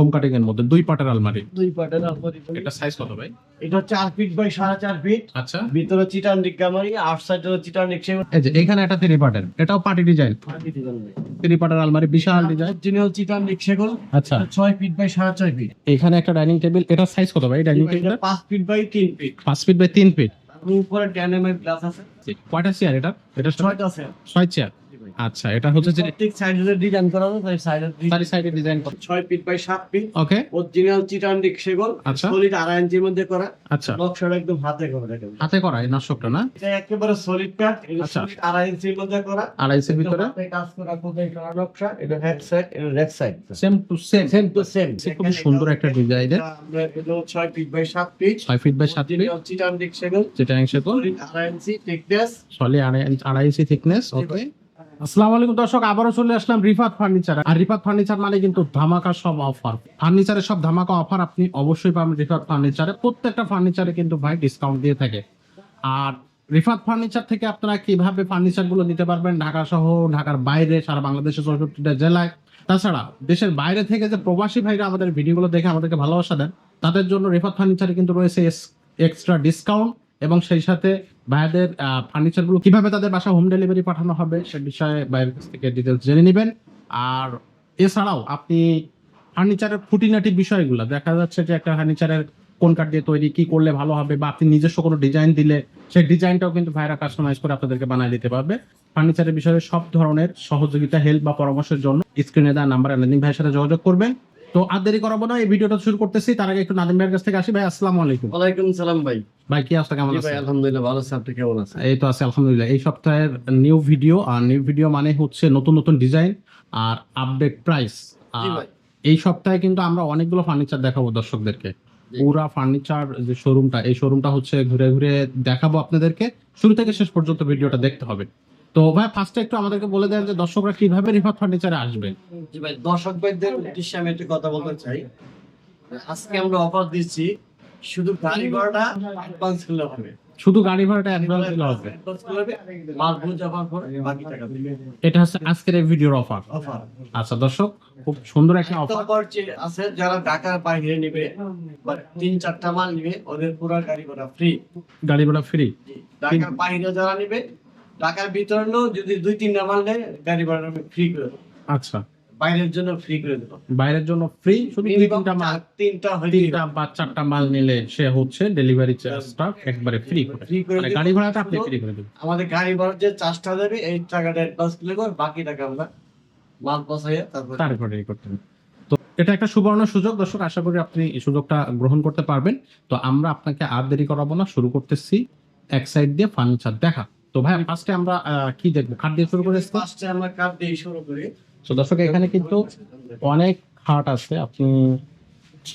Home cutting এর মধ্যে 2 পাটের আলমারি। 2 পাটের আলমারি। এটা সাইজ কত ভাই? এটা 4 ফিট বাই 4.5 ফিট। আচ্ছা, ভিতরে চিটান ডিক্কামারি, আউটসাইড হলো চিটান ডিক্সে। এই যে এখানে একটা 3 পাটের, এটাও পাটি ডিজাইন। 3 পাটের আলমারি, বিশাল ডিজাইন। অরিজিনাল চিটান ডিক্সেগুল। আচ্ছা, 6 ফিট বাই 4.5 ফিট। এখানে একটা ডাইনিং টেবিল, এটা সাইজ কত ভাই ডাইনিং টেবিলটা? 5 feet by 3 feet. 5 feet by 3 feet. উপরে 10 mm গ্লাস আছে। কয়টা চেয়ার এটা? এটা 6টা আছে। 6 চেয়ার। আচ্ছা, এটা হচ্ছে যে প্রত্যেক সাইডে ডিজাইন করা আছে, তাই সাইডে চারি সাইডে ডিজাইন করা। 6 feet by 7 feet. Okay, original চিটান ডিক্সেগুল। আচ্ছা। সলিড 2.5 ইঞ্চির মধ্যে করা। আচ্ছা, নকশাটা একদম হাতে করা দেখেন। হাতে করা এই নকশাটা না? এটা একেবারে সলিড প্যাড। এটা আচ্ছা। সলিড 2.5 ইঞ্চির মধ্যে করা। 2.5 ইঞ্চির ভিতরে হাতে কাজ করা খুবই করা নকশা। এটা হেড সাইড, এটা leg side. Same to same. Same to same. খুব সুন্দর একটা ডিজাইনের। আমরা এটা 6 feet by 7 feet. 6 feet by 7 feet. Original চিটান ডিক্সেগুল। যেটা অংশে তো solid 2.5 inch thickness. Solid 2.5 inch thickness. Okay, আসসালামু আলাইকুম দর্শক, আবারও চলে আসলাম রিফাত ফার্নিচার। আর রিফাত ফার্নিচার মানে কিন্তু ধামাকা সব অফার। ফার্নিচারের সব ধামাকা অফার আপনি অবশ্যই পাবেন রিফাত ফার্নিচারে। প্রত্যেকটা ফার্নিচারে কিন্তু ভাই ডিসকাউন্ট দিয়ে থাকে। আর রিফাত ফার্নিচার থেকে আপনারা কিভাবে ফার্নিচার গুলো নিতে পারবেন ঢাকা সহ ঢাকার বাইরে, সারা বাংলাদেশের 64টা জেলায়, তাছাড়া দেশের বাইরে থেকে যে প্রবাসী ভাইরা আমাদের ভিডিওগুলো দেখে আমাদেরকে ভালোবাসা দেন, তাদের জন্য রিফাত ফার্নিচারে কিন্তু রয়েছে এক্সট্রা ডিসকাউন্ট। এবং সেই সাথে ভাইদের ফার্নিচার গুলো কিভাবে তাদের বাসা হোম ডেলিভারি পাঠানো হবে সে বিষয়ে ভাইয়ের কাছ থেকে ডিটেলস জেনে নেবেন। আর এছাড়াও আপনি ফার্নিচারের খুঁটিনাটি বিষয়গুলো, দেখা যাচ্ছে যে একটা ফার্নিচারের কোন কাঠ দিয়ে তৈরি, কি করলে ভালো হবে, বা আপনি নিজস্ব কোনো ডিজাইন দিলে সেই ডিজাইনটাও কিন্তু ভাইরা কাস্টমাইজ করে আপনাদেরকে বানিয়ে দিতে পারবে। ফার্নিচারের বিষয়ে সব ধরনের সহযোগিতা, হেল্প বা পরামর্শের জন্য স্ক্রিনে দেওয়া নাম্বারে নাদিম ভাইয়ের সাথে যোগাযোগ করবেন। তো আর দেরি করাবো না, এই ভিডিওটা শুরু করতেছি। তার আগে একটু নাদিম ভাইয়ের কাছ থেকে আসি। ভাই আসসালামু আলাইকুম। ওয়ালাইকুম সালাম ভাই। ভাই কি অবস্থা, কেমন জি আছেন? ভাই আলহামদুলিল্লাহ ভালো আছি, আপনি কেমন আছেন? এই তো আছে আলহামদুলিল্লাহ। এই সপ্তাহের নিউ ভিডিও, আর নিউ ভিডিও মানে হচ্ছে নতুন নতুন ডিজাইন আর আপডেট প্রাইস। জি ভাই। এই সপ্তাহে কিন্তু আমরা অনেকগুলো ফার্নিচার দেখাবো দর্শকদেরকে। পুরা ফার্নিচার যে শোরুমটা, এই শোরুমটা হচ্ছে ঘুরে ঘুরে দেখাবো আপনাদেরকে। শুরু থেকে শেষ পর্যন্ত ভিডিওটা দেখতে হবে। তো ভাই ফার্স্টে একটু আমাদেরকে বলে দেন যে দর্শকরা কিভাবে রিফাত ফার্নিচারে আসবে। জি ভাই, দর্শক ভাইদের উদ্দেশ্যে আমি একটু কথা বলতে চাই। আজকে আমরা অফার দিচ্ছি, শুধু গাড়ি ভাড়াটা অ্যাডভান্স করলে হবে। শুধু গাড়ি ভাড়াটা অ্যাডভান্স দিলে হবে। অ্যাডভান্স করলে হবে, মাল বুঝে যাওয়ার পর বাকি টাকা দিবে। এটা হচ্ছে আজকের এই ভিডিওর অফার। অফার আচ্ছা দর্শক, খুব সুন্দর একটা অফার। অফার আছে, যারা ঢাকার বাইরে নেবে বা 3-4টা মাল নেবে, ওদের পুরো গাড়ি ভাড়া ফ্রি। গাড়ি ভাড়া ফ্রি। ঢাকার বাইরে যারা নেবে, ঢাকার ভিতরে যদি 2-3টা মাল নেয়, গাড়ি ভাড়া আমি ফ্রি করে দেবো। আচ্ছা, বাইরের জন্য ফ্রি করে দেবো। বাইরের জন্য ফ্রি, শুধু তিনটা মাল, 3টা বা 4টা মাল নিলে সে হচ্ছে ডেলিভারি চার্জটা একবারে ফ্রি করে। মানে গাড়ি ভাড়াটা আপনি ফ্রি করে দেবেন। আমাদের গাড়ি ভাড়ার যে চার্জটা দেবে, এই টাকাটা অ্যাডভান্স করলে বাকি টাকা আমরা মাল পৌঁছাইয়া তারপরে করতে হবে। তো এটা একটা সুবর্ণ সুযোগ দর্শক, আশা করি আপনি এই সুযোগটা গ্রহণ করতে পারবেন। তো আমরা আপনাকে আর দেরি করাবো না, শুরু করতেছি এক সাইড দিয়ে ফার্নিচার দেখা। তো ভাই ফার্স্টে আমরা কি দেখবো, খাট দিয়ে শুরু করে ফার্স্টে আমরা কাঠ দিয়ে শুরু করি। তো দর্শক এখানে কিন্তু অনেক খাট আছে। আপনি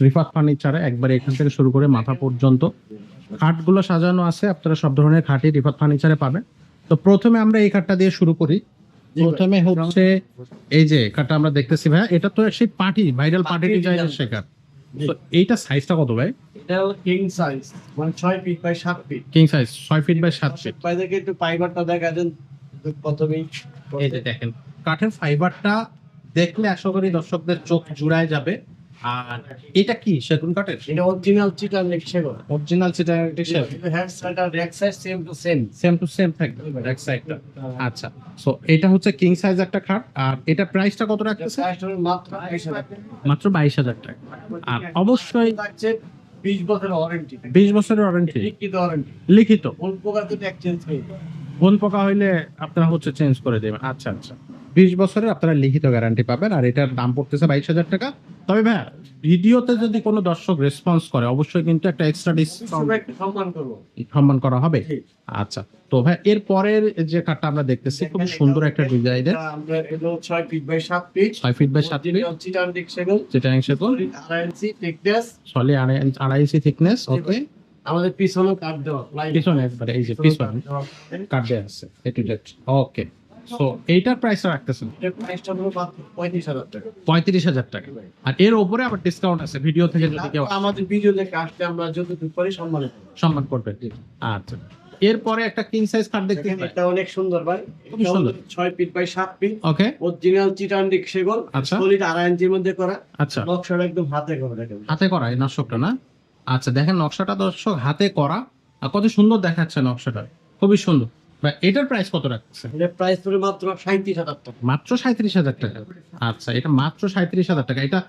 রিফাত ফার্নিচারে একবারে এখান থেকে শুরু করে মাথা পর্যন্ত খাটগুলো সাজানো আছে। আপনারা সব ধরনের খাটই রিফাত ফার্নিচারে পাবেন। তো প্রথমে আমরা এই খাটটা দিয়ে শুরু করি। প্রথমে হচ্ছে এই যে খাটটা আমরা দেখতেছি ভাই, এটা তো সেই পার্টি ভাইরাল পার্টি ডিজাইনের সে খাট। তো এইটা সাইজটা কত ভাই? এটা হলো কিং সাইজ, মানে 6 feet by 7 feet. King size 6 feet by 7 feet. বাইরে একটু ফাইবারটা দেখা দেন প্রথমেই। এই যে দেখেন কাঠের ফাইবারটা দেখলে আশা করি দর্শকদের চোখ জুড়ায় যাবে। আর এটা কি সেগুন কাঠের? এটা অরিজিনাল চিটান সেগুন। অরিজিনাল চিটাগাং সেগুন। হ্যান্ড সাইড আর back side same to same. Same to same থাকবে ব্যাক সাইডটা। আচ্ছা, সো এটা হচ্ছে কিং সাইজ একটা খাট। আর এটা প্রাইসটা কত রাখতেছে? মাত্র 22,000 টাকা। মাত্র 22,000 টাকা। আর অবশ্যই থাকছে 20 বছরের ওয়ারেন্টি। 20 বছরের ওয়ারেন্টি লিখিত ওয়ারেন্টি। লিখিত। কোন প্রকার তো এক্সচেঞ্জ নেই। কোন পোকা হইলে আপনারা হচ্ছে চেঞ্জ করে দেবেন। আচ্ছা আচ্ছা, 20 বছরের আপনারা লিখিত গ্যারান্টি পাবেন। আর এটার দাম পড়তেছে 22,000 টাকা। তবে ভাই ভিডিওতে যদি কোনো দর্শক রেসপন্স করে অবশ্যই কিন্তু একটা এক্সট্রা ডিসকাউন্ট সম্মান করব, সম্মান করা হবে। আচ্ছা, তো ভাই এর পরের যে কাঠটা আমরা দেখতেছি খুব সুন্দর একটা ডিজাইনের। আমরা এলো 6 feet by 7 feet. 6 feet by 7 feet. চিটান সেগুন। যেটা সেগুন। 2.5 inch thickness. Solid 2.5 inch thickness. ওকে, আমাদের পিছনে কাট দেওয়া, পিছনে একবারে এই যে পিছনে কাট দেয়া আছে এ টু জেড। ওকে, সো এইটার প্রাইসটা রাখতেছেন এর প্রাইসটা হলো মাত্র 35,000 টাকা। 35,000 টাকা। আর এর উপরে আবার ডিসকাউন্ট আছে ভিডিও থেকে যদি কেউ আমাদের ভিডিও দেখে আসলে আমরা যতটুকু পারি সম্মান করব। সম্মান করবে। আচ্ছা, এরপরে একটা কিং সাইজ খাট দেখতে দেখেন এটা অনেক সুন্দর ভাই, খুবই সুন্দর। 6 feet by 7 feet, okay, original চিটান্ডিক সেগুন, আচ্ছা। সলিড 2.5 ইঞ্চির মধ্যে করা, আচ্ছা, নকশাটা একদম হাতে করা দেখেন। হাতে করা এই নকশাটা না? আচ্ছা, দেখেন নকশাটা দর্শক হাতে করা, আর কত সুন্দর দেখাচ্ছে নকশাটা, খুবই সুন্দর। ভাই এটার প্রাইস কত রাখছে? এটা প্রাইস পড়ে মাত্র 37,000 টাকা। মাত্র 37,000 টাকা। আচ্ছা, এটা মাত্র 37,000 টাকা। এটা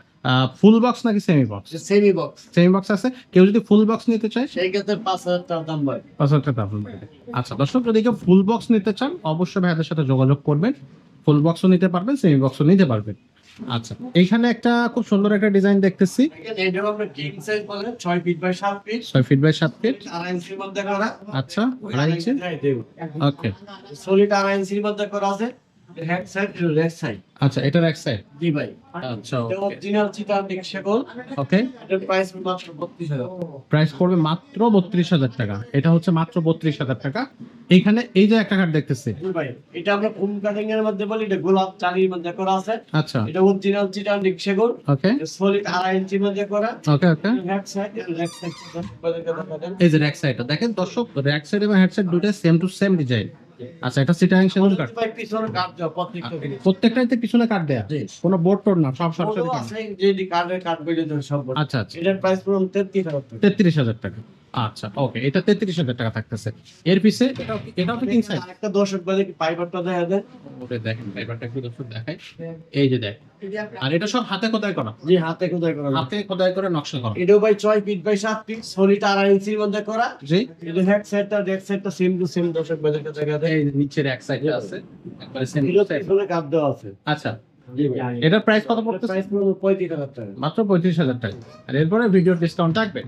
ফুল বক্স নাকি semi box? Semi box, semi box আছে, কেউ যদি ফুল বক্স নিতে চায় সেই ক্ষেত্রে 5,000 টাকা দাম ভাই। 5,000 টাকা দাম পড়বে। আচ্ছা দর্শক, যদি কেউ ফুল বক্স নিতে চান অবশ্যই ভাইদের সাথে যোগাযোগ করবেন, ফুল বক্সও নিতে পারবেন, সেমি বক্সও নিতে পারবেন। আচ্ছা, এইখানে একটা খুব সুন্দর একটা ডিজাইন দেখতেছি, দেখেন এটা আমরা কিং সাইজ বলে 6 feet by 7 feet, 6 feet by 7 feet. 2.5 ইঞ্চির মধ্যে করা। আচ্ছা, 2.5 ইঞ্চি। ওকে, সলিড 2.5 ইঞ্চির মধ্যে করা আছে, হেড সাইড আর লেগ সাইড। আচ্ছা, এটার এক সাইড। জি ভাই, আচ্ছা, এটা অরিজিনাল চিটান্ডিক সেগুন। ওকে। এটার প্রাইস মাত্র 32,000। প্রাইস পড়বে মাত্র 32,000 টাকা। এটা হচ্ছে মাত্র 32,000 টাকা। এইখানে এই যে একটা কার্ড দেখতেছি, জি ভাই, এটা আমরা ফুল কাটিং এর মধ্যে বলি, এটা গোলাপ চারির মধ্যে করা আছে। আচ্ছা, এটা অরিজিনাল চিটান্ডিক সেগুন, ওকে, সলিড 2.5 ইঞ্চির মধ্যে করা। ওকে, ওকে। হেড সাইড আর লেগ সাইড দেখেন। এই যে র্যাক সাইডটা দেখেন দর্শক, র্যাক সাইড এবং হেড সাইড দুটোই সেম টু সেম ডিজাইন। আচ্ছা, এটা সিটারিং সেগুন কাঠ, ভাই পিছনে কাট দাও প্রত্যেকটা জিনিস। প্রত্যেকটাইতে পিছনে কাঠ দেয়া, জি। কোনো বোর্ড টোড না, সব সরাসরি ওগুলো কাঠ। আছে যে কার্ডের কাট বেরিয়ে দেবে সব বলে। আচ্ছা, আচ্ছা, এটার প্রাইস পুরো 33,000 টাকা। 33,000 টাকা। আচ্ছা, ওকে, এটা 33,000 টাকা থাকতেছে। এর পিছে এটাও তো কিং সাইজ। আরেকটা দর্শক বলে কি পাইপারটা দেখা দেন। ওটা দেখেন, ফাইবারটা একটু দর্শক দেখাই, এই যে দেখ। আর এটা সব হাতে খোদাই করা, জি হাতে খোদাই করা। হাতে খোদাই করে নকশা করা। এটাও ভাই 6 ফিট বাই 7 ফিট, সলিড 2.5 ইঞ্চির মধ্যে করা। জি, এটা হেড সাইডটা লেগ সাইডটা সেম টু সেম দর্শক বলে দেখা দেন। এই নিচের এক সাইডে আছে একবারে সেম। এটা পিছনে কাট দেওয়া আছে। আচ্ছা, জি ভাই, এটার প্রাইস কত পড়তেছে? প্রাইস পুরো 35,000 টাকা। মাত্র 35,000 টাকা। আর এরপরে ভিডিও ডিসকাউন্ট থাকবে।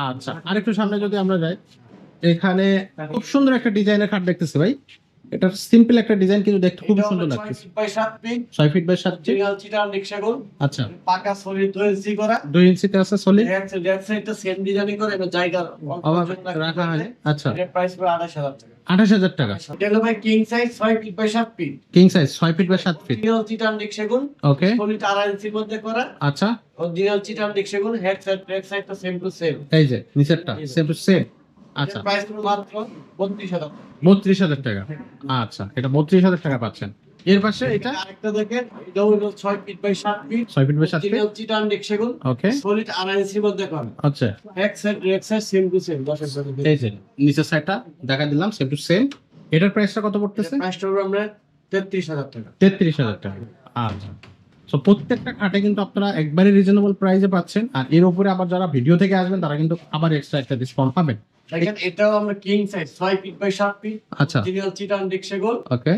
আচ্ছা, আরেকটু সামনে যদি আমরা যাই, এখানে খুব সুন্দর একটা ডিজাইনের খাট দেখতেছি ভাই। এটা সিম্পল একটা ডিজাইন কিন্তু দেখতে খুব এটাও সুন্দর 6 লাগছে। Feet by 7 feet, 6 feet by 7 feet. Original চিটান্ডিক সেগুন। আচ্ছা, পাকা সলিড 2 ইঞ্চি করা। 2 ইঞ্চিতে আছে সলিড, লেগ সাইডটা সেম ডিজাইনিং করে এবং জায়গা আবার রাখা হয়। আচ্ছা, এটার প্রাইস পুরো 28,000 টাকা। 28,000 টাকা। এটা হলো ভাই king size 6 feet by 7 feet, king size 6 feet by 7 feet. Original চিটান্ডিক সেগুন, ওকে, সলিড 2.5 ইঞ্চির মধ্যে করা। আচ্ছা, অরিজিনাল চিটান্ডিক সেগুন, হেড সাইড লেগ সাইডটা সেম টু সেম। এই যে নিচেরটা সেম টু সেম। আচ্ছা, এটার প্রাইস পুরো মাত্র 32,000 টাকা। 32,000 টাকা। আচ্ছা, এটা 32,000 টাকা পাচ্ছেন। এর পাশে এটা আরেকটা দেখেন, এটা হলো 6 feet by 7 feet, 6 feet by 7 feet. Original চিটান্ডিক সেগুন, ওকে, সলিড 2.5 ইঞ্চির মধ্যে করা। আচ্ছা, head side leg side same to same 10,000 এই যে নিচের সাইডটা দেখা দিলাম সেম টু সেম। এটার প্রাইসটা কত পড়তেছে? প্রাইসটা হলো আমরা 33,000 টাকা। 33,000 টাকা। আচ্ছা, তো প্রত্যেকটা খাটে কিন্তু আপনারা একবারে রিজনেবল প্রাইসে পাচ্ছেন। আর এর উপরে আবার যারা ভিডিও থেকে আসবেন তারা কিন্তু আবার এক্সট্রা একটা ডিসকাউন্ট পাবেন। দেখেন এটাও আমরা king size 6 feet by 7 feet, আচ্ছা, অরিজিনাল চিটান্ডিক সেগুন। ওকে,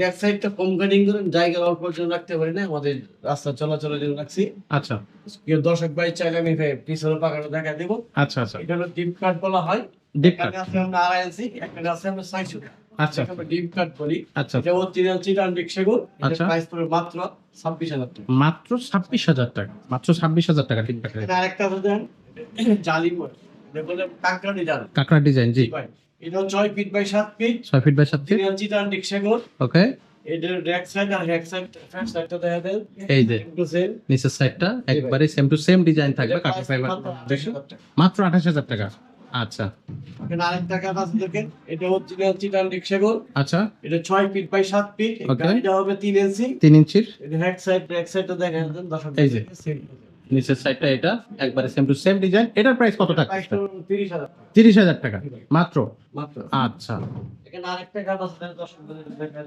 ব্যাক সাইডটা কম কাটিং করে জায়গা অল্প জন্য রাখতে পারি না, আমাদের রাস্তা চলাচলের জন্য রাখছি। আচ্ছা, কেউ দর্শক ভাই চাইলে আমি পিছনে পাকানো দেখা দেবো। আচ্ছা, আচ্ছা, এটা হলো ডিপ কাট বলা হয়। ডিপ একটা কাট। আছে আমরা 2.5 ইঞ্চি, একটা আছে আমরা 6 ফিট। আচ্ছা, এটাকে আমরা ডিপ কাট বলি। আচ্ছা, এটা অরিজিনাল চিটান্ডিক সেগুন। এটার আচ্ছা। প্রাইস পড়বে মাত্র 26,000 টাকা। মাত্র 26,000 টাকা। মাত্র 26,000 টাকা ঠিক কাটে। এটা আরেকটা আছে দেন, জালি মোড় দেখুন, কাঁকড়া ডিজাইন। কাকড়া ডিজাইন, জি, ভাই এটা 6 feet by 7 feet, 6 feet by 7 feet. Original চিটান্ডিক সেগুন। ওকে, এটার ব্যাক সাইড আর হেড সাইড ফ্রন্ট সাইডটা দেখা দেন এই যে একটু সেম। নিচের সাইডটা একবারে সেম টু সেম ডিজাইন থাকবে, কাঠি ফাইবার। মাত্র 28,000 টাকা। আচ্ছা, এখানে আরেকটা কাঠ আছে দেখেন, এটা অরিজিনাল চিটান্ডিক সেগুন। আচ্ছা, এটা 6 ফিট বাই 7 ফিট, Okay. এটা হবে 3 ইঞ্চি। 3 ইঞ্চির। এটা হেড সাইড ব্যাক সাইডটা দেখেন দেন দর্শক। এই যে। নিচের সাইডটা এটা একবারে সেম টু সেম ডিজাইন। এটার প্রাইস কত টাকা? প্রাইসটা 30,000 30,000 টাকা মাত্র। মাত্র। আচ্ছা, এখানে আরেকটা কাঠ আছে দেন দর্শক দেখেন।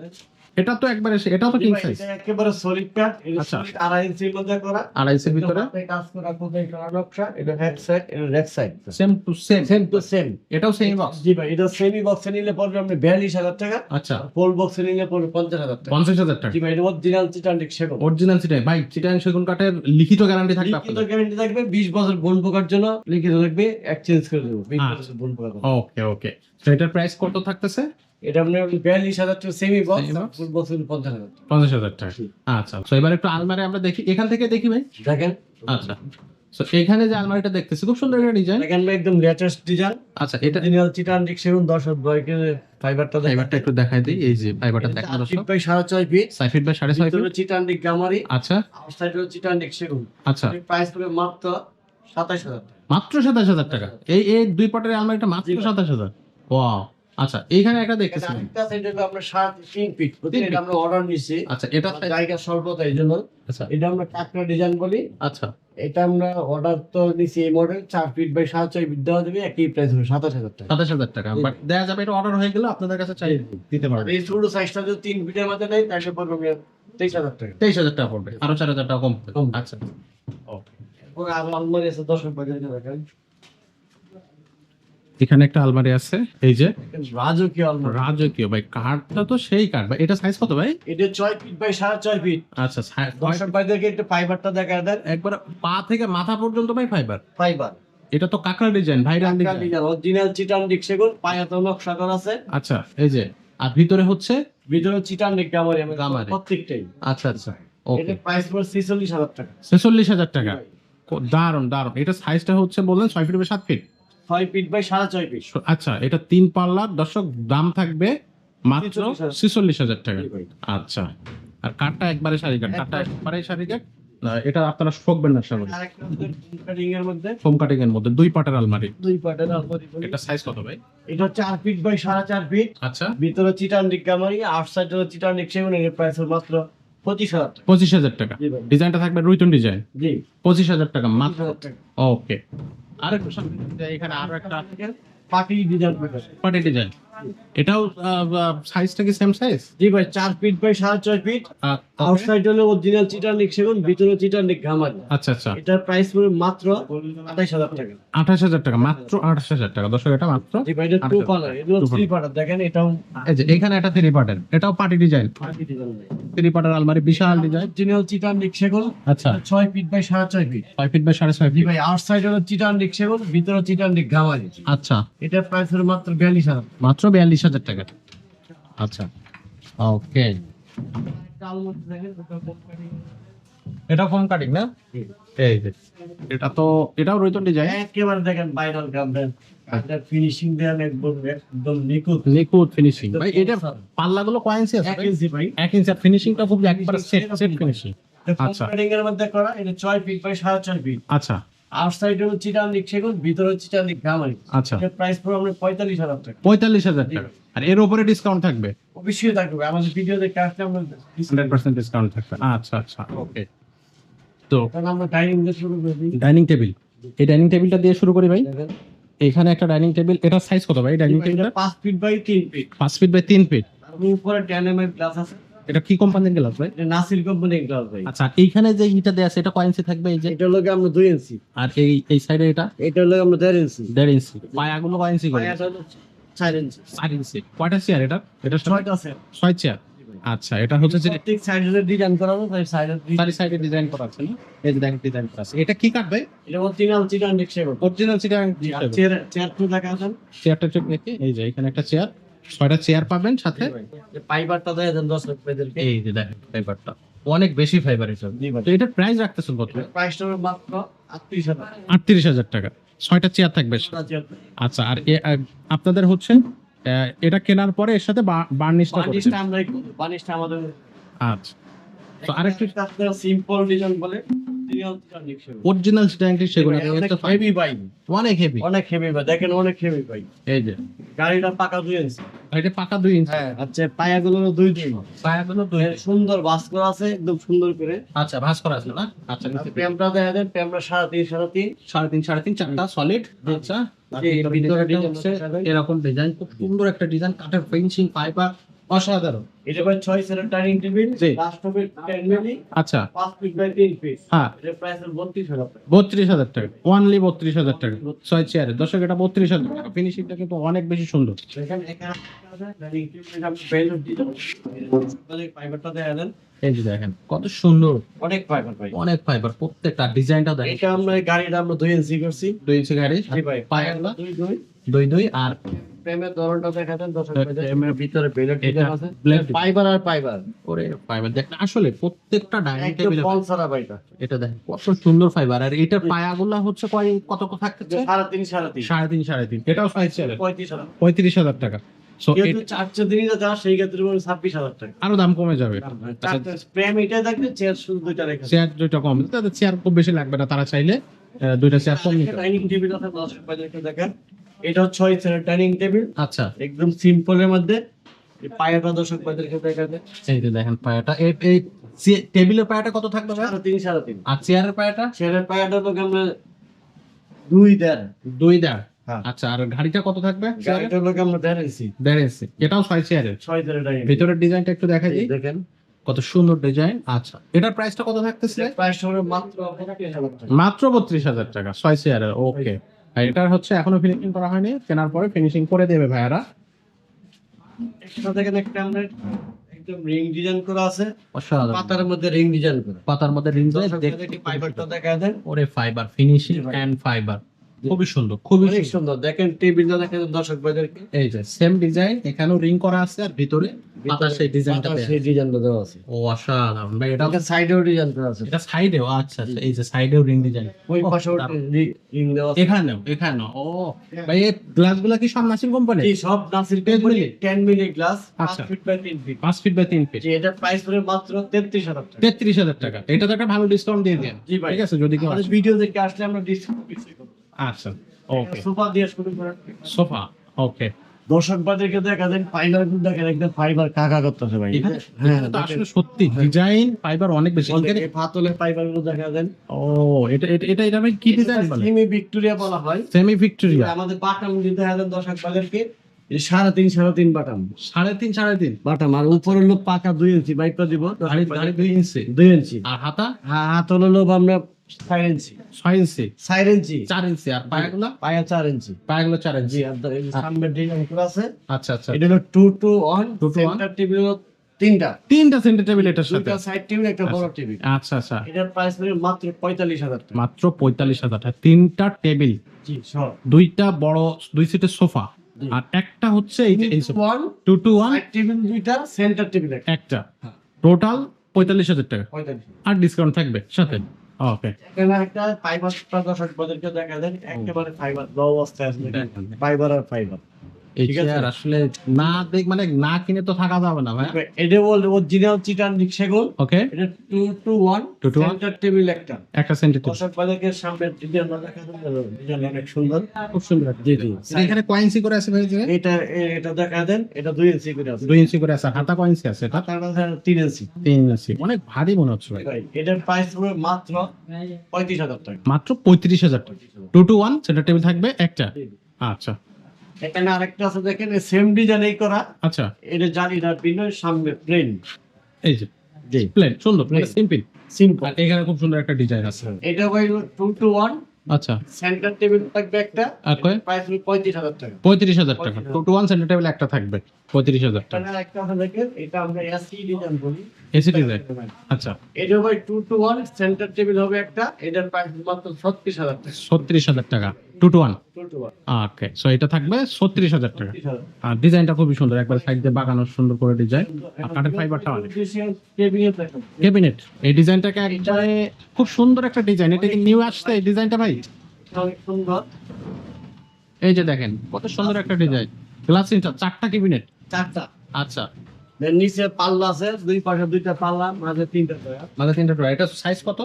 এটা তো একবারে এটাও তো কিং সাইজ। এটা একেবারে সলিড প্যাড, এটা আচ্ছা। সলিড 2.5 ইঞ্চির মধ্যে করা। 2.5 ইঞ্চির ভিতরে হাতে কাজ করা কোথায় করা নকশা। এটা হেড সাইড, এটা back side same to same. Same to same. এটাও সেম বক্স। জি ভাই, এটা সেমি বক্সে নিলে পড়বে আমরা 42,000 টাকা। আচ্ছা, ফুল বক্সে নিলে পড়বে 50,000 টাকা। 50,000 টাকা। জি ভাই, এটা অরিজিনাল চিটান্ডিক সেগুন। অরিজিনাল চিটাং ভাই, চিটাং সেগুন কাঠের লিখিত গ্যারান্টি থাকবে লিখিত আপনাদের। গ্যারান্টি থাকবে, 20 বছর বন পোকার জন্য লিখিত থাকবে, এক্সচেঞ্জ করে দেবো 20 আচ্ছা। বছর বন পোকার জন্য। ওকে, ওকে, তো এটার প্রাইস কত থাকতেছে? এটা আপনার 42,000 টাকা semi box, Semi box? Full box 50,000 টাকা। 50,000 টাকা। আচ্ছা, তো এবার একটু আলমারি আমরা দেখি, এখান থেকে দেখি ভাই। দেখেন, আচ্ছা, তো এখানে যে আলমারিটা দেখতেছি খুব সুন্দর একটা ডিজাইন। দেখেন ভাই, একদম লেটেস্ট ডিজাইন, আচ্ছা, এটা অরিজিনাল চিটান্ডিক সেগুন। 10 বয়কের ফাইবারটা দেখেন, ফাইবারটা একটু দেখাই দিই। এই যে ফাইবারটা দেখেন 8 দর্শক, feet by 6.5 feet, 6 feet by 6.5 feet. ভিতরে চিটান্ডিক গামারি, আচ্ছা, আউটসাইড হলো চিটান্ডিক সেগুন। আচ্ছা, প্রাইস পড়বে মাত্র 27,000 টাকা। মাত্র 27,000 টাকা। এই এই দুই পটের আলমারিটা মাত্র জি ভাই। 27,000। ওয়াও, আচ্ছা এইখানে একটা দেখতেছি। আরেকটা আছে, এটা হলো আপনার 3.5 ফিট। এটা আমরা অর্ডার নিছি। আচ্ছা এটা জায়গা স্বল্পতা, এই জন্য। আচ্ছা এটা আমরা কাকড়া ডিজাইন বলি। আচ্ছা এটা আমরা অর্ডার তো নিছি, এই মডেল 4 ফিট বাই 4.5 ফিট দেওয়া যাবে, একই প্রাইস হবে 27,000 টাকা। 27,000 টাকা। বাট দেয়া যাবে, এটা অর্ডার হয়ে গেলে আপনাদের কাছে চাই দিতে পারবে। এই ছোট সাইজটা যদি 3 ফিটের মধ্যে নেই, তাহলে পড়বে 23,000 টাকা। 23,000 টাকা পড়বে, আরো 4,000 টাকা কম হবে। কম। আচ্ছা ওকে। এরপরে আরো আলমারি আছে 10 বাই 10 দেখেন। এখানে একটা আলমারি আছে, এই যে রাজকীয় আলমারি। রাজকীয় ভাই, কাঠটা তো সেই কাঠ ভাই। এটা সাইজ কত ভাই? এটা 6 ফিট বাই 6.5 ফিট। আচ্ছা দর্শক ভাইদেরকে একটু ফাইবারটা দেখা দেন। একবার পা থেকে মাথা পর্যন্ত ভাই ফাইবার। ফাইবার এটা তো কাকড়া ডিজাইন, ভাইরাল ডিজাইন। অরিজিনাল চিটান ডিক সেগুন, পায়াতে নকশা করা আছে। আচ্ছা এই যে, আর ভিতরে হচ্ছে ভিতরে চিটান ডিক গামারি, আমি গামারি। প্রত্যেকটাই। আচ্ছা আচ্ছা ওকে। এটা প্রাইস পড়ছে 46,000 টাকা। 46,000 টাকা। দারুন দারুন। এটা সাইজটা হচ্ছে বললেন 6 feet by 7 feet. 6 feet by 6.5 feet. আচ্ছা এটা 3 পাল্লার, দর্শক দাম থাকবে মাত্র 46,000 টাকা। জি ভাই। আচ্ছা আর কাঠটা একবারে সারি কাঠ, কাঠটা একবারে সারি কাঠ। এটা আপনারা ঠকবেন না সবাই। আরেকটা কাটিং এর মধ্যে ফোম কাটিং এর মধ্যে 2 পাটের আলমারি। 2 পাটের আলমারি। এটা সাইজ কত ভাই? এটা 4 ফিট বাই 4.5 ফিট। আচ্ছা ভিতরে চিটান ডিক গামারি, আউটসাইড হলো চিটান ডিক সেগুন, এর প্রাইস মাত্র 25,000 টাকা। 25,000 টাকা। জি ভাই। ডিজাইনটা থাকবে রুইতন ডিজাইন। জি 25,000 টাকা মাত্র। 25,000 টাকা। ওকে। আরেকটা সামনে এখানে আরো একটা পার্টি ডিজাইন করে। Party design. এটাও সাইজটা কি সেম সাইজ? জি ভাই, 4 ফিট বাই 6.5 ফিট। আউটসাইড হলো অরিজিনাল চিটান ডিক সেগুন, ভিতরে চিটান ডিক গামারি। আচ্ছা আচ্ছা এটার প্রাইস পড়বে মাত্র 28,000 টাকা। 28,000 টাকা, মাত্র 28,000 টাকা। দর্শক এটা মাত্র। জি ভাই, এটা 2 পার্টার, এগুলো 3 পার্টার। দেখেন এটাও এই যে এখানে একটা 3 পার্টের, এটাও পার্টি ডিজাইন। Party design. 3 পার্টের আলমারি, বিশাল ডিজাইন। অরিজিনাল চিটান ডিক সেগুন। আচ্ছা 6 feet by 6.5 feet. 5 feet by 6.5 জি ফিট। ভাই, আউটসাইড হলো চিটান ডিক সেগুন, ভিতরে চিটান ডিক গামারি। আচ্ছা এটার প্রাইস হলো মাত্র 42,000। মাত্র 42,000 টাকা। আচ্ছা ওকে। এটা ফোম কাটিং না? এই যে এটা তো, এটাও রইতন ডিজাইন। একেবারে দেখেন ভাইরাল গামবেন। এটা ফিনিশিং দেন একদম নিখুঁত। নিখুঁত ফিনিশিং ভাই। এটা পাল্লাগুলো কয় ইঞ্চি আছে 1 ভাই? ইঞ্চি ভাই। 1 ইঞ্চি। আর ফিনিশিংটা খুব একবারে সেট ফিনিশিং। আচ্ছা কাটিং এর মধ্যে করা, এটা 6 ফিট বাই 6.5 ফিট। আচ্ছা আউটসাইড হলো চিটান ডিক সেগুন, ভিতরে চিটান ডিক গামারি। আচ্ছা এটার প্রাইস পড়বে আমরা 45,000 টাকা। 45,000 টাকা। আর এর উপরে ডিসকাউন্ট থাকবে? অবশ্যই থাকবে, আমাদের ভিডিওতে কাজটা আমরা 100% ডিসকাউন্ট থাকবে। আচ্ছা আচ্ছা ওকে। তো কারণ আমরা ডাইনিং দিয়ে শুরু করে দিই। ডাইনিং টেবিল, এই ডাইনিং টেবিলটা দিয়ে শুরু করি ভাই। দেখেন এখানে একটা ডাইনিং টেবিল, এটা সাইজ কত ভাই ডাইনিং টেবিলটা? 5 feet by 3 feet. 5 feet by 3 feet. আর উপরে 10 mm গ্লাস আছে। এটা কি কোম্পানির গ্লাস ভাই? এটা নাসির কোম্পানির গ্লাস ভাই। আচ্ছা এইখানে যে ইটা দেয়া আছে, এটা কয় ইঞ্চি থাকবে এই যে? এটা হলো আমরা 2 ইঞ্চি। আর এই সাইডে এটা এটা হলো আমরা 1.5 ইঞ্চি। 1.5 ইঞ্চি। পায়াগুলো কয় ইঞ্চি করে? পায়াটা হলো 4 ইঞ্চি। 4 ইঞ্চি। কয়টা চেয়ার এটা? এটা 6টা আছে। 6 চেয়ার। আচ্ছা এটা হচ্ছে যে প্রত্যেক সাইডে ডিজাইন করা আছে, তাই সাইডে চারি সাইডে ডিজাইন করা আছে না? এই যে দেখেন ডিজাইন করা আছে। এটা কি কাট ভাই? এটা অরিজিনাল চিটান ডিক সেগুন। অরিজিনাল চিটাং চেয়ার তো দেখা আছে। চেয়ারটা ঠিক দেখে, এই যে এখানে একটা চেয়ার, 6টা চেয়ার পাবেন সাথে। যে ফাইবারটা দেয় দেন 10 লাখ পেদেরকে। এই যে দেখেন ফাইবারটা অনেক বেশি ফাইবার এটা। জি ভাই। তো এটার প্রাইস রাখতেছেন কত? প্রাইসটা হবে মাত্র 38,000 টাকা। 38,000 টাকা। 6টা চেয়ার থাকবে। আচ্ছা আর আপনাদের হচ্ছে এটা কেনার পরে এর সাথে বার্নিশটা করতে। বানিশটা আমরাই করি। বানিশটা আমাদের। আচ্ছা তো আরেকটু সিম্পল ডিজাইন বলে অরিজিনাল চিটান ডিক সেগুন। অরিজিনাল চিটাং সেগুলো অনেক হেভি ভাই। অনেক হেভি। অনেক হেভি ভাই, দেখেন অনেক হেভি ভাই। এই যে গাড়িটা পাকা 2 ইঞ্চি। এটা পাকা 2 ইঞ্চি। হ্যাঁ, আচ্ছা পায়াগুলো 2 ইঞ্চি। পায়াগুলো 2 ইঞ্চি। সুন্দর বাস করা আছে, একদম সুন্দর করে। আচ্ছা ভাঁজ করা আছে না? আচ্ছা নিচে প্রেমটা দেখা দেন, প্রেমটা 3.5 3.5 চারটা সলিড। আচ্ছা জি, এর ভিতরে ভিতরে ডিজাইন হচ্ছে দেখা যায়। এরকম ডিজাইন, খুব সুন্দর একটা ডিজাইন, কাঠের ফিনিশিং, ফাইবার অসাধারণ। এটা ভাই 6 সেটের ডাইনিং টেবিল, জি। লাস্ট হবে 10 মিলি, আচ্ছা 5 ফিট বাই 3 ফিট। হ্যাঁ এর প্রাইস হলো 32,000 টাকা। 32,000 টাকা। অনলি 32,000 টাকা 6 চেয়ারে। দর্শক এটা 32,000 টাকা। ফিনিশিংটা কিন্তু অনেক বেশি সুন্দর। দেখেন এখানে ডাইনিং টেবিল আমরা বেলুন দিলাম। অনেক ফাইবারটা দেখা দেন, এই যে দেখেন কত সুন্দর, অনেক ফাইবার ভাই। অনেক ফাইবার প্রত্যেকটা। ডিজাইনটাও দেখেন। এটা আমরা গাড়িটা আমরা 2 ইঞ্চি করছি। 2 ইঞ্চি গাড়ি। জি ভাই, পায়াগুলো 2 2 আর প্রেমের ধরনটা দেখা দেন দর্শক ভাইদের। প্রেমের ভিতরে বেলুন এটা ডিজাইন আছে, blend। ফাইবার আর ফাইবার। ওরে ফাইবার দেখেন, আসলে প্রত্যেকটা ডাইনিং একদম টেবিলে ফল ছাড়া ভাইটা। এটা দেখেন কত সুন্দর ফাইবার। আর এটার পায়াগুলা হচ্ছে কত থাকছে? 3.5 3.5 এটাও 6 চেয়ারে 35,000। 35,000 টাকা। সো যেহেতু 4 দিনই যা সেই ক্ষেত্রে 26,000 টাকা। আরো দাম কমে যাবে। চারটে প্রেম এটা দেখবে, চেয়ার শুধু 2টা রেখে। চেয়ার 2টা কম, তাদের চেয়ার খুব বেশি লাগবে না, তারা চাইলে 2টা চেয়ার কম নিতে পারে। ডাইনিং টেবিল আছে দর্শক ভাইদেরকে দেখেন। এটা 6 সেটের ডাইনিং টেবিল, আচ্ছা একদম সিম্পলের মধ্যে। এই পায়াটা দর্শক ভাইদেরকে দেখাতে এই যে দেখেন পায়াটা, এই টেবিলের পায়াটা কত থাকবে ভাই? 3.5 আর চেয়ারের পায়াটা? চেয়ারের পায়াটা তো আমরা 2.5 2.5। হ্যাঁ। আচ্ছা, আর ঘাড়িটা কত থাকবে? গাড়িটা লোক আমরা 1.5 ইঞ্চি 1.5 ইঞ্চি। এটাও 6 চেয়ারের। 6 সেটের ডাইনিং ভিতরের ডিজাইনটা একটু দেখা দিই, দেখেন। কত সুন্দর ডিজাইন। আচ্ছা, এটার প্রাইসটা কত থাকতেছে? প্রাইস হবে মাত্র 32,000 টাকা। মাত্র 32,000 টাকা, 6 চেয়ারের। ওকে, আর এটার হচ্ছে এখনো ফিনিশিং করা হয়নি, কেনার পরে ফিনিশিং করে দেবে ভাইয়ারা। এখানে দেখেন একটা আমরা একদম রিং ডিজাইন করা আছে, অসাধারণ, পাতার মধ্যে রিং ডিজাইন করা। পাতার মধ্যে রিং দেখতে ফাইবারটা দেখা দেন, ওরে ফাইবার ফিনিশিং এন্ড ফাইবার, খুবই সুন্দর, খুবই অনেক সুন্দর। সুন্দর। দেখেন টেবিলটা দেখেন দর্শক ভাইদেরকে, এই যে সেম ডিজাইন, এখানেও রিং করা আছে আর ভিতরে পাতার সেই ডিজাইনটা পাতার সেই ডিজাইনটা দেওয়া আছে। ও অসাধারণ ভাই। এটা এটা সাইডেও ডিজাইন করা আছে, এটা সাইডেও, আচ্ছা আচ্ছা, এই যে সাইডেও রিং ডিজাইন, ওই পাশেও রিং দেওয়া আছে। এখানেও। ও ভাই, এই গ্লাসগুলো কি সব নাসিম কোম্পানি? জি, সব Nasir 10 company milli? 10 milli glass, 5 আচ্ছা। Feet by 3 feet. 5 feet by 3 feet. জি, এটার প্রাইস পড়ে মাত্র 33,000 টাকা। 33,000 টাকা। এটা তো একটা ভালো ডিসকাউন্ট দিয়ে দেন। জি ভাই, ঠিক আছে, যদি কেউ আমাদের আসে। ভিডিও দেখে আসলে আমরা ডিসকাউন্ট করব। আচ্ছা, ওকে। সোফা দিয়ে শুরু করেন। সোফা, ওকে। দর্শক ভাইদেরকে দেখা দেন ফাইবার গুলো দেখেন, একদম ফাইবার কাকা করতেছে ভাই। এখানে হ্যাঁ, তো আসলে সত্যি ডিজাইন ফাইবার অনেক বেশি। এখানে এই পাতলের ফাইবার গুলো দেখা দেন। ও এটা ভাই কি ডিজাইন বলে? সেমি ভিক্টোরিয়া বলা হয়। Semi Victoria. আমাদের বাটাম দিতে হয় দর্শক ভাইদেরকে 3.5 বাটাম, 3.5 বাটাম। আর উপরের লোক পাকা 2 ইঞ্চি বাইকটা দিব, গাড়ি 2 ইঞ্চি। 2 ইঞ্চি। আর হাতা হাত হলো লোক আমরা 4 ইঞ্চি, 6 ইঞ্চি, 4 ইঞ্চি, 4 ইঞ্চি। আর পায়াগুলো? পায়া 4 ইঞ্চি। 4 ইঞ্চি। জি, আর এই যে সামনের ডিজাইন করা আছে, আচ্ছা আচ্ছা, এটা হলো 2 to 1, 2 to 1, সেন্টার টেবিল হলো 3টা, 3টা সেন্টার টেবিল এটার সাথে। 2টা সাইড টেবিল, একটা বড় টেবিল। আচ্ছা আচ্ছা, এটার প্রাইস পড়ে মাত্র 45,000 টাকা। মাত্র 45,000 টাকা। 3টা টেবিল, জি, সব 2টা বড় 2 সিটের সোফা, জি। আর একটা হচ্ছে এই যে এই সোফা। 1 2 to 1 সাইড টেবিল 2টা, সেন্টার টেবিল একটা। টোটাল 45,000 টাকা। 45। আর ডিসকাউন্ট থাকবে সাথে। ওকে, এখানে একটা ফাইবার দর্শক ভাইদেরকে দেখা দেন, একেবারে ফাইবার লো অবস্থায় আছে, দেখেন। ফাইবার আর ফাইবার। এই ঠিক আছে। চেয়ার আসলে না মানে না কিনে তো থাকা যাবে না ভাই। এটা বল অরিজিনাল চিটান সেগুন। ওকে, এটা 2 to 1, 2 to 1, সেন্টার টেবিল একটা। একটা সেন্টার টেবিল, দর্শক ভাইদেরকে সামনের ডিজাইন দেখা দেন, ডিজাইন অনেক সুন্দর। খুব সুন্দর। জি জি। এটা এখানে কয়েন্সি করে আছে ভাই? যে এটা দেখা দেন, এটা 2 ইঞ্চি করে আছে। 2 ইঞ্চি করে আছে। আর হাতা কয়েন্সি আছে এটা? আপনারা 3 ইঞ্চি। 3 ইঞ্চি। অনেক ভারী মনে হচ্ছে ভাই। ভাই, এটার প্রাইস হবে মাত্র 35,000 টাকা। মাত্র 35,000 টাকা। 2 to 1 সেন্টার টেবিল থাকবে একটা। আচ্ছা এখানে আরেকটা আছে দেখেন, সেম ডিজাইনই করা। আচ্ছা, এটা জানি না, বিনয় সামনে প্লেন। এই যে জি, প্লেন, সুন্দর, সিম্পল। সিম্পল। আর এখানে খুব সুন্দর একটা ডিজাইন আছে। এটা ভাই 2 to 1, আচ্ছা, সেন্টার টেবিল থাকবে একটা। আর কয়? প্রাইস হবে 35,000 টাকা। 35,000 টাকা। 2 to 1 সেন্টার টেবিল একটা থাকবে, 35,000 টাকা। এখানে আরেকটা আছে দেখেন, এটা আমরা এসি ডিজাইন বলি। AC design. আচ্ছা, এটা ভাই 2 to 1, সেন্টার টেবিল হবে একটা। এটার প্রাইস মাত্র 36,000 টাকা। 36,000 টাকা। 2 to 1। 2 to 1, ওকে, সো এটা থাকবে 36,000 টাকা। 36,000। আর ডিজাইনটা খুবই সুন্দর, একবার সাইড দিয়ে বাগানো সুন্দর করে ডিজাইন। আর কাঠের ফাইবারটা অনেক। কেবিনেট দেখেন। ক্যাবিনেট, এই ডিজাইনটাকে একবারে খুব সুন্দর একটা ডিজাইন। এটা কি নিউ আসছে এই ডিজাইনটা ভাই? অনেক সুন্দর। এই যে দেখেন কত সুন্দর একটা ডিজাইন। গ্লাস ইনটা 4টা ক্যাবিনেট। 4টা। আচ্ছা, এর নিচে পাল্লা আছে, দুই পাশে 2টা পাল্লা, মাঝে 3টা ডয়া। মাঝে 3টা ড্রয়ার। এটা সাইজ কত?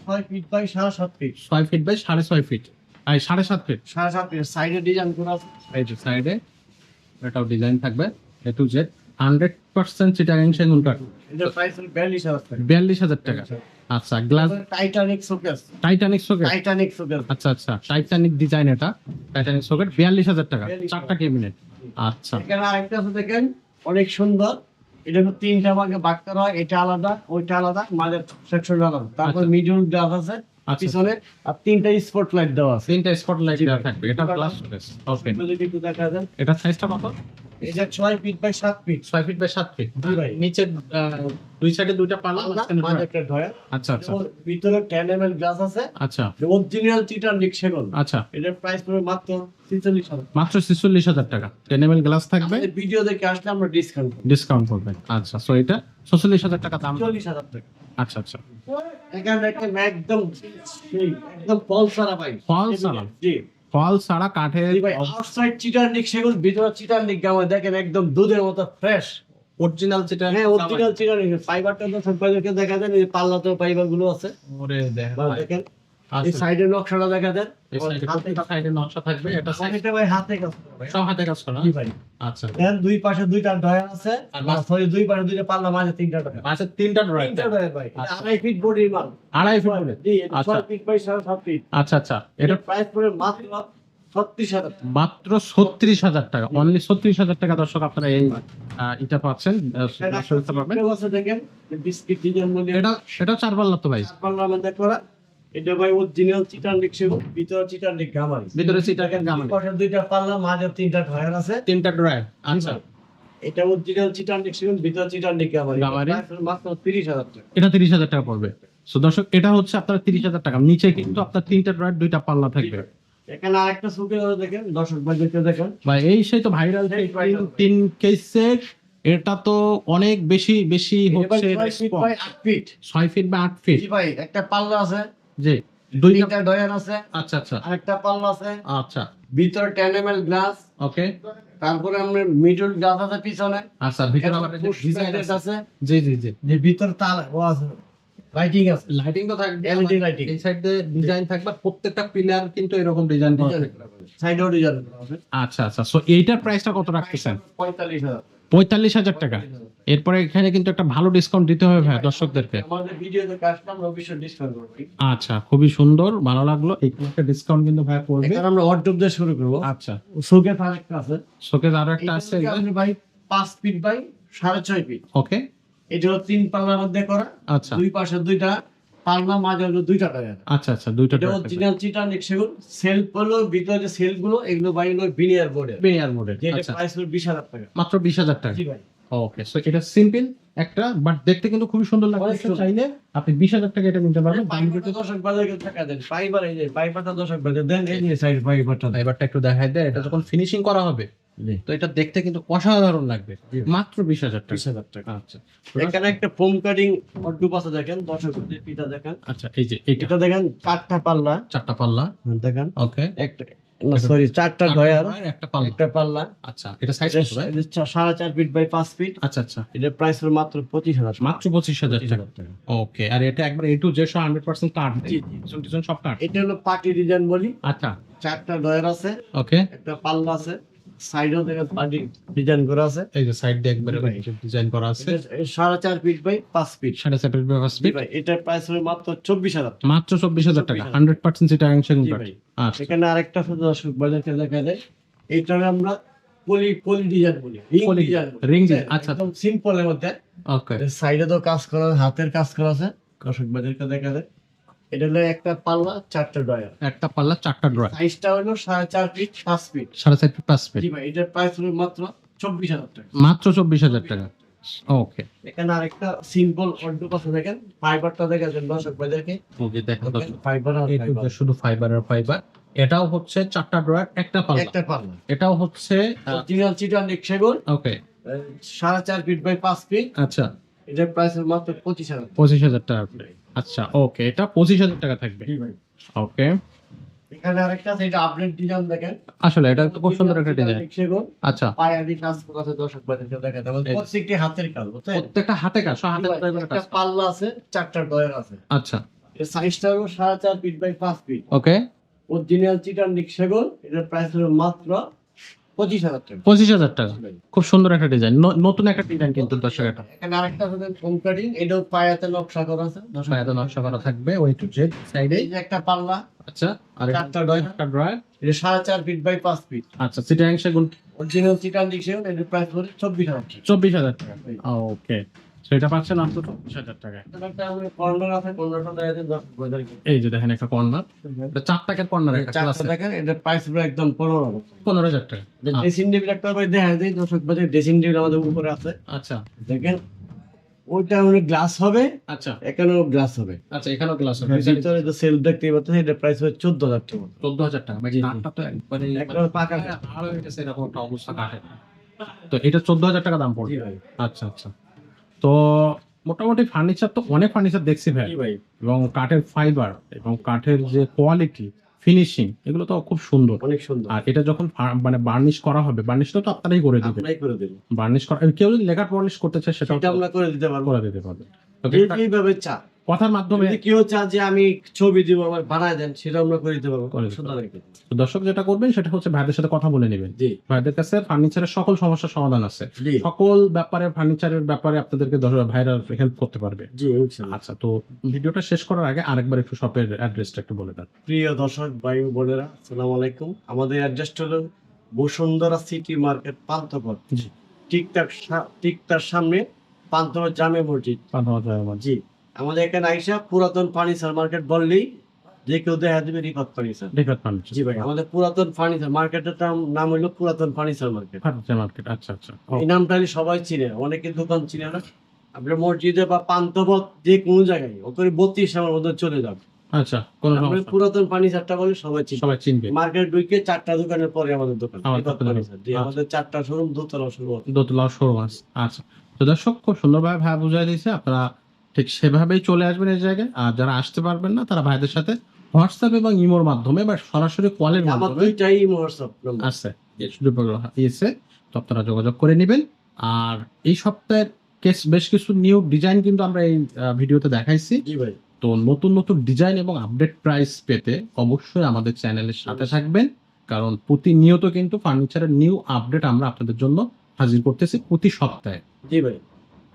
6 feet by 7.5 feet. 6 feet by 6.5 feet. এই 7.5 ফিট। 7.5 ফিট সাইডে ডিজাইন করা আছে। এই যে সাইডে এটাও ডিজাইন থাকবে এ টু জেড। 100% চিটাগাং সেগুন কাঠ। এটার প্রাইস হলো 42,000 টাকা। 42,000 টাকা। আচ্ছা, glass Titanic showcase. Titanic socket. Titanic showcase. আচ্ছা আচ্ছা, টাইটানিক ডিজাইন এটা। টাইটানিক সকেট 42,000 টাকা। 4টা ক্যাবিনেট। আচ্ছা, এখানে আরেকটা আছে দেখেন, অনেক সুন্দর। এটা হলো 3টা ভাগে ভাগ করা হয়, এটা আলাদা, ওইটা আলাদা, মাঝের সেকশন আলাদা। তারপর আচ্ছা। মিডিল গ্লাস আছে আচ্ছা। পিছনে, আর 3টা স্পটলাইট দেওয়া আছে। 3টা স্পটলাইট জি দেওয়া ভাই। থাকবে। এটা গ্লাস সকেট। ওকে, যদি একটু দেখা দেন, এটা সাইজটা কত? এটা 6 feet by 7 feet. 6 feet by 7 feet. জি ভাই। নিচে দুই সাইডে দুইটা পাল্লা, মাঝখানে মাঝে ড্রয়ার। একটা ডয়া। আচ্ছা আচ্ছা ওর ভিতরে 10 ml গ্লাস আছে, আচ্ছা অরিজিনাল চিটানিক সেগুন। আচ্ছা। এটার প্রাইস পড়বে মাত্র 43,000। মাত্র 46,000 টাকা। 10 ml গ্লাস থাকবে, আমাদের ভিডিও দেখে আসলে আমরা ডিসকাউন্ট করব। ডিসকাউন্ট করবেন। আচ্ছা, সো এটা 46,000 টাকা দাম। 40,000 টাকা। আচ্ছা আচ্ছা, এখানে দেখেন একদম সেই একদম ফল ছাড়া ভাই। ফল ছাড়া? জি। ফল ছাড়া কাঠের জি ভাই, আউটসাইড চিটানিক সেগুন, ভিতরে চিটানিক গামা দেখেন একদম দুধের মতো ফ্রেশ। অরিজিনাল যেটা। হ্যাঁ, অরিজিনাল চিটানিক। ফাইবারটা তো সবাইকে দেখা যায়, এই পাল্লাতেও ফাইবার গুলো আছে। ওরে দেখেন বা ভাই। দেখেন এই সাইডের নকশাটা দেখা দেন, এই সাইডে নকশা থাকবে, এটা এটা ভাই হাতে কাজ করা ভাই। সব হাতে কাজ করা। জি ভাই। আচ্ছা, এর দুই পাশে দুইটা ডয়ার আছে, আর আর সরি দুই পাশে দুইটা পাল্লা, মাঝে তিনটা ডয়ার। আচ্ছা, তিনটা ড্রয়ার। তিনটা ডয়ার ভাই। এটা আচ্ছা। 2.5 ফিট বডির মাল। 2.5 ফিট করে। জি, এটা আচ্ছা। 6 ফিট বাই 7.5 ফিট। আচ্ছা আচ্ছা, এটা এটা প্রাইস পড়ে মাত্র 36,000 টাকা। মাত্র 36,000 টাকা, অনলি 36,000 টাকা দর্শক আপনারা এই এটা পাচ্ছেন, দর্শক দেখতে পাবেন। এটা আছে দেখেন, বিস্কিট ডিজাইন বলে এটা 4 পাল্লা তো ভাই, পাল্লা মধ্যে করা। এটা ভাই অরিজিনাল চিটান রিক্সা, ভিতরে চিটান রিক গামারি। ভিতরে চিটাগাং গামারি। পাশে দুইটা পাল্লা, মাঝে তিনটা ডয়ার আছে। তিনটা ড্রয়ার। আচ্ছা, এটা অরিজিনাল চিটান রিক্সা, ভিতরে চিটান রিক গামারি। গামারি। প্রাইস মাত্র 30,000 টাকা। এটা 30,000 টাকা পড়বে। সো দর্শক, এটা হচ্ছে আপনার 30,000 টাকা। নিচে কিন্তু আপনার তিনটা ড্রয়ার, দুইটা পাল্লা থাকবে। এখানে আরেকটা সুকের দেখেন, দর্শক ভাই দেখেন। ভাই এই সেই তো ভাইরাল সেই viral। তিন কেসের, এটা তো অনেক বেশি বেশি হচ্ছে 6 ফিট বাই 8 ফিট। 6 ফিট বা 8 ফিট। জি ভাই, একটা পাল্লা আছে, জি, দুইটা। তিনটা ডয়ার আছে, আচ্ছা আচ্ছা আরেকটা পাল্লা আছে, আচ্ছা, ভিতরে 10 ml গ্লাস, ওকে। তারপরে আমরা মিডল গ্লাস আছে পিছনে, আচ্ছা, ভিতরে আবার পুশ ডিজাইন প্যাকেট আছে, জি জি জি, যে ভিতরে তার ও আছে, লাইটিং আছে, লাইটিং তো থাকবে, LED লাইটিং। এই সাইডে ডিজাইন থাকবে, আর প্রত্যেকটা পিলার কিন্তু এরকম ডিজাইন করা থাকবে। সাইডেও ডিজাইন আছে। আচ্ছা আচ্ছা, সো এইটার প্রাইসটা কত রাখতেছেন? 45,000। 45,000 টাকা। এরপরে এখানে কিন্তু একটা ভালো ডিসকাউন্ট দিতে হবে ভাই দর্শকদেরকে। আমাদের ভিডিওতে কাস্টমার অবশ্যই ডিসকাউন্ট করবে। আচ্ছা, খুবই সুন্দর, ভালো লাগলো। এখানে একটা ডিসকাউন্ট কিন্তু ভাই করবে। এখানে আমরা অর্ডার দিয়ে শুরু করব। আচ্ছা, সুকের আরেকটা আছে, শোকেজ আরো একটা এটা আছে, হচ্ছে আপনি ভাই 5 ফিট বাই 6.5 ফিট। ওকে। এটা হলো 3 পাল্লার মধ্যে করা, আচ্ছা দুই পাশে দুইটা পাল্লা, মাঝে হলো দুইটা টায়ার। আচ্ছা আচ্ছা, দুইটা এটা অরিজিনাল চিটান রিক্সাগুলো, সেলফ হলো ভিতরে যে সেলফ গুলো, এগুলো ভাই হলো বিনিয়ার বোর্ডের, বেনিয়ার মডেল। যেটা আচ্ছা, প্রাইস হলো 20,000 টাকা। মাত্র 20,000 টাকা। জি ভাই। ওকে, সো এটা সিম্পল একটা, বাট দেখতে কিন্তু খুবই সুন্দর অনেক লাগছে। সুন্দর। চাইলে আপনি 20,000 টাকা এটা নিতে পারবেন। পাইপারটা দর্শক বাজারে টাকা দেন, পাইপার এই যে পাইপারটা দর্শক বাজারে দেন, এই যে সাইড পাইপারটা দেন। এবারটা একটু দেখাই দেয়, এটা যখন ফিনিশিং করা হবে জি, তো এটা দেখতে কিন্তু অসাধারণ লাগবে। জি। মাত্র 20,000 টাকা। 20,000 টাকা। আচ্ছা এখানে একটা ফোম কাটিং অর্ডুপ আছে দেখেন, দর্শক পিটা দেখেন। আচ্ছা, এই যে এটা এটা দেখেন 4টা পাল্লা, 4টা পাল্লা। দেখেন ওকে, একটা, না সরি 4টা ডয়ার, একটা পাল্লা। একটা পাল্লা। আচ্ছা, এটা সাইজ কত ভাই? 4.5 ফিট বাই 5 ফিট। আচ্ছা আচ্ছা, এটা প্রাইস হলো মাত্র 25,000 টাকা। মাত্র 25,000 টাকা। ওকে, আর এটা একবার A to Z 100% cut. G, G, design সব কাট। এটা হলো পার্টি ডিজাইন বলি, আচ্ছা, 4টা ডয়ার আছে, ওকে। একটা পাল্লা আছে, সাইডেও দেখেন পার্টি ডিজাইন করা আছে। এই যে সাইড দিয়ে একবারে ডিজাইন করা আছে। এটা 4.5 ফিট বাই 5 ফিট। 7.5 বাই 5 জি ফিট। ভাই, এটার প্রাইস হলো মাত্র 24,000 টাকা। মাত্র 24,000 টাকা, 100% চিটাগাং সেগুন জি কাঠ। ভাই। আচ্ছা, এখানে আরেকটা শুধু দর্শক বাজারকে দেখা যায়, এইটার আমরা পলি ডিজাইন বলি, ring Poly design, ring design, আচ্ছা। একদম সিম্পলের মধ্যে। ওকে। সাইডে তো কাজ করা, হাতের কাজ করা আছে, দর্শক বাজারকে দেখা যায়। এটা হলো একটা পাল্লা, 4টা ডয়ার, একটা পাল্লা, 4টা ড্রয়ার, সাইজটা হলো 4.5 ফিট 5 ফিট। 7.5 feet 5 feet. জি ভাই, এটার প্রাইস হলো মাত্র 24,000 টাকা। মাত্র 24,000 টাকা। ওকে, এখানে আরেকটা সিম্পল অর্ডুপ আছে দেখেন, ফাইবারটা দেখা যায় দর্শক বাজারকে। ওকে, দেখো তো। ফাইবার আর এই তো ফাইবার, শুধু ফাইবার আর ফাইবার। এটাও হচ্ছে 4টা ড্রয়ার, একটা পাল্লা। একটা পাল্লা। এটাও হচ্ছে অরিজিনাল চিটান রিক্সাগুলো, ওকে। 4.5 feet by 5 feet. আচ্ছা, এটার প্রাইস হলো মাত্র 25,000 টাকা। 25,000 টাকা। আচ্ছা, ওকে, এটা 25,000 টাকা থাকবে। জি ভাই। ওকে, এখানে আরেকটা আছে, এটা আপডেট ডিজাইন দেখেন, আসলে এটা তো খুব সুন্দর একটা ডিজাইন। রিক্সাগুলো আচ্ছা, পায়াদি কাজ করা আছে, দর্শক বাজারকে দেখা যায়। এই- প্রত্যেকটি হাতের কাজ, বুঝছেন? প্রত্যেকটা হাতে কাজ, সব হাতে একটা পাল্লা আছে, 4টা ডয়ার আছে। আচ্ছা, এর সাইজটা হলো 4.5 feet by 5 feet. Okay. Original চিটান রিক্সাগুলো, এটার প্রাইস হলো মাত্র 25,000 টাকা। 25,000 টাকা। খুব সুন্দর একটা ডিজাইন, নতুন একটা ডিজাইন কিন্তু দর্শক। এটা এখানে আরেকটা আছে ফোম কাটিং, এটাও পায়াতে নকশা করা আছে, দর্শক। এত নকশা করা থাকবে ওই টু জেড সাইডে। এই যে একটা পাল্লা, আচ্ছা, আর 4টা ডয়ার, একটা ড্রয়ার। এটা 4.5 ফিট বাই 5 ফিট। আচ্ছা, চিটাগাং সেগুন, অরিজিনাল চিটান রিক্সাগুলো, এটার প্রাইস হলো 24,000 টাকা। 24,000 টাকা। ওকে, সো এটা পাচ্ছেন মাত্র 24,000 টাকায়। এখানে একটা আমাদের কর্নার আছে, কর্নারটা দেখা যায় দর্শক বাজারকে। এই যে দেখেন একটা কর্নার, এটা 4 টাকার কর্নার একটা ক্লাস। 4টা দেখেন, এটার প্রাইস হলো একদম 15,000 টাকা। 15,000 টাকা। ড্রেসিং টেবিল একটা ভাই দেখা যায় দর্শক বাজার, ড্রেসিং টেবিল আমাদের উপরে আছে আচ্ছা দেখেন, ওইটা অনেক গ্লাস হবে, আচ্ছা এখানেও গ্লাস হবে। আচ্ছা, এখানেও ক্লাস হবে। ভিতরে যে সেলফ দেখতে পাচ্ছেন, এটা প্রাইস হবে 14,000 টাকা। 14,000 টাকা। ভাই জি, জি। কাঠটা তো একবারে একদম পাকা কাঠ। ভালো হয়ে গেছে, এরকম একটা অবস্থা কাঠের। তো এটা 14,000 টাকা দাম পড়বে। জি ভাই। আচ্ছা আচ্ছা, তো মোটামুটি ফার্নিচার তো অনেক ফার্নিচার দেখছি ভাই, জি ভাই, এবং কাঠের ফাইবার এবং কাঠের যে কোয়ালিটি, ফিনিশিং, এগুলো তো খুব সুন্দর। অনেক সুন্দর। আর এটা যখন মানে বার্নিশ করা হবে, বার্নিশটা তো আপনারাই করে দিবেন। আমরাই করে দেব, বার্নিশ করা, কেউ যদি লেখার বার্নিশ করতে চায় সেটাও সেটা আমরা করে দিতে পারবো, করে দিতে পারবেন। তো যে যেভাবে চা। কথার মাধ্যমে। যদি কেউ চান যে আমি ছবি দিব আমার বানায় দেন, সেটা আমরা করে দিতে পারবো। করে দিতে সুন্দর একটা। তো দর্শক যেটা করবেন সেটা হচ্ছে ভাইদের সাথে কথা বলে নেবেন। জি ভাইদের কাছে ফার্নিচারের সকল সমস্যার সমাধান আছে, জি সকল ব্যাপারে ফার্নিচারের ব্যাপারে আপনাদেরকে ভাইরা হেল্প করতে পারবে। জি ইনশাআল্লাহ। আচ্ছা, তো ভিডিওটা শেষ করার আগে আরেকবার একটু শপের অ্যাড্রেসটা একটু বলে দেন। প্রিয় দর্শক ভাই ও বোনেরা, আসসালামু আলাইকুম। আমাদের অ্যাড্রেস হলো বসুন্ধরা সিটি মার্কেট পান্থপথ। জি। ঠিক তার সামনে পান্থপথ জামে মসজিদ। জি, আমাদের এখানে আইসা পুরাতন ফার্নিচার মার্কেট বললেই যে কেউ দেখা দেবে রিফাত ফার্নিচার। জি ভাই, আমাদের পুরাতন ফার্নিচার মার্কেটের নাম হলো পুরাতন ফার্নিচার মার্কেট। ফার্নিচার মার্কেট, আচ্ছা আচ্ছা। এই নামটা সবাই চিনে, অনেকে দোকান চিনে না। আপনার মসজিদে বা পান্থপথ যে কোনো জায়গায় ওখানে 32 আমার মধ্যে চলে যাবে। আচ্ছা, কোন আমরা পুরাতন ফার্নিচারটা বলে সবাই চিনে। সবাই চিনবে। মার্কেট ঢুকে 4টা দোকানের পরে আমাদের দোকান আমাদের রিফাত দোকান। ফার্নিচার। জি, আমাদের 4টা শোরুম, দোতলা শোরুম। দোতলা শোরুম আছে। আচ্ছা, তো দর্শক খুব সুন্দরভাবে ভাই বুঝাই দিয়েছে, আপনারা ঠিক সেভাবেই চলে আসবেন এই জায়গায়। আর যারা আসতে পারবেন না তারা ভাইদের সাথে হোয়াটসঅ্যাপ এবং ইমোর মাধ্যমে বা সরাসরি কলের আমার মাধ্যমে দুইটাই হোয়াটসঅ্যাপ নাম্বার আছে, ইয়েছে, তো আপনারা যোগাযোগ করে নেবেন। আর এই সপ্তাহের বেশ কিছু নিউ ডিজাইন কিন্তু আমরা এই ভিডিওতে দেখাইছি। জি ভাই। তো নতুন নতুন ডিজাইন এবং আপডেট প্রাইস পেতে অবশ্যই আমাদের চ্যানেলের সাথে থাকবেন, কারণ প্রতিনিয়ত কিন্তু ফার্নিচারের নিউ আপডেট আমরা আপনাদের জন্য হাজির করতেছি প্রতি সপ্তাহে। জি ভাই।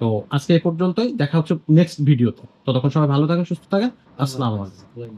তো আজকে এই পর্যন্তই, দেখা হচ্ছে নেক্সট ভিডিওতে। ততক্ষণ সবাই ভালো থাকেন, সুস্থ থাকেন। আসসালামু আলাইকুম।